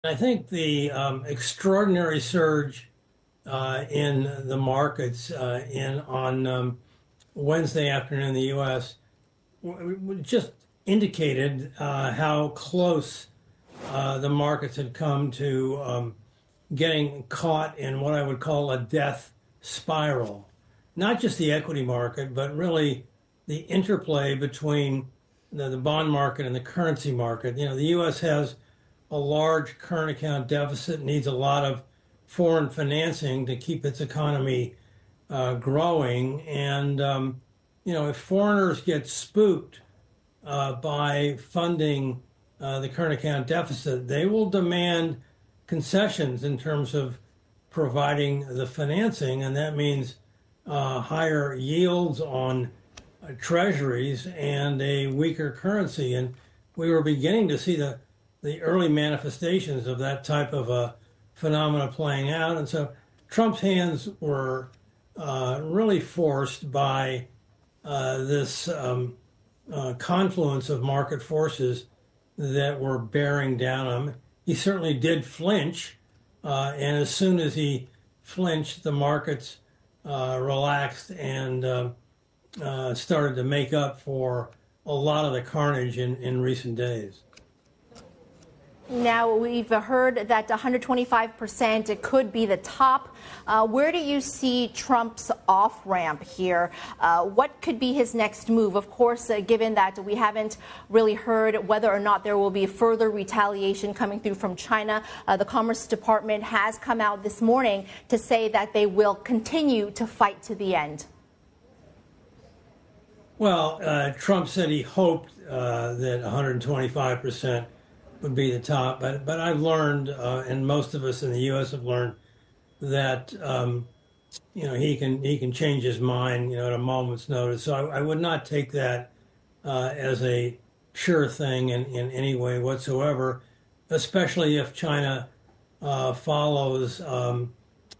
I think the extraordinary surge in the markets in on Wednesday afternoon in the U.S. Just indicated how close the markets had come to getting caught in what I would call a death spiral. Not just the equity market, but really the interplay between the bond market and the currency market. You know, the U.S. has a large current account deficit, needs a lot of foreign financing to keep its economy growing. And, if foreigners get spooked by funding the current account deficit, they will demand concessions in terms of providing the financing. And that means higher yields on treasuries and a weaker currency. And we were beginning to see the early manifestations of that type of a phenomena playing out. And so Trump's hands were really forced by this confluence of market forces that were bearing down him. He certainly did flinch, and as soon as he flinched, the markets relaxed and started to make up for a lot of the carnage in recent days. Now, we've heard that 125% it could be the top. Where do you see Trump's off-ramp here? What could be his next move? Of course, given that we haven't really heard whether or not there will be further retaliation coming through from China, the Commerce Department has come out this morning to say that they will continue to fight to the end. Well, Trump said he hoped that 125% would be the top, but I've learned, and most of us in the U.S. have learned that he can change his mind at a moment's notice. So I would not take that as a sure thing in any way whatsoever, especially if China follows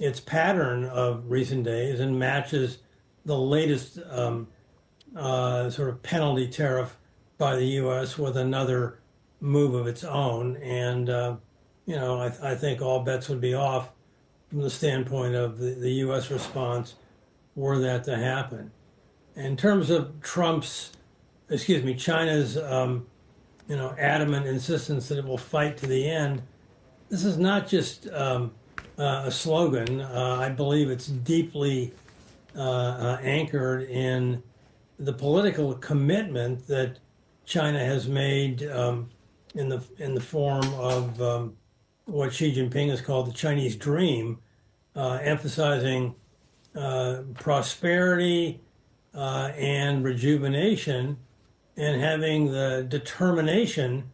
its pattern of recent days and matches the latest sort of penalty tariff by the U.S. with another move of its own. And, I think all bets would be off from the standpoint of the U.S. response were that to happen. In terms of China's, adamant insistence that it will fight to the end, this is not just a slogan. I believe it's deeply anchored in the political commitment that China has made in the form of what Xi Jinping has called the Chinese dream, emphasizing prosperity and rejuvenation, and having the determination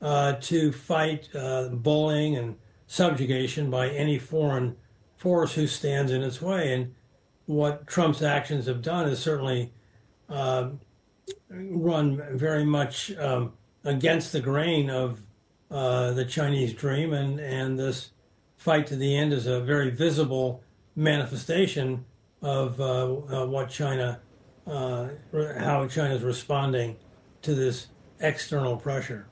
to fight bullying and subjugation by any foreign force who stands in its way. And what Trump's actions have done is certainly run very much against the grain of the Chinese dream, and this fight to the end is a very visible manifestation of how China is responding to this external pressure.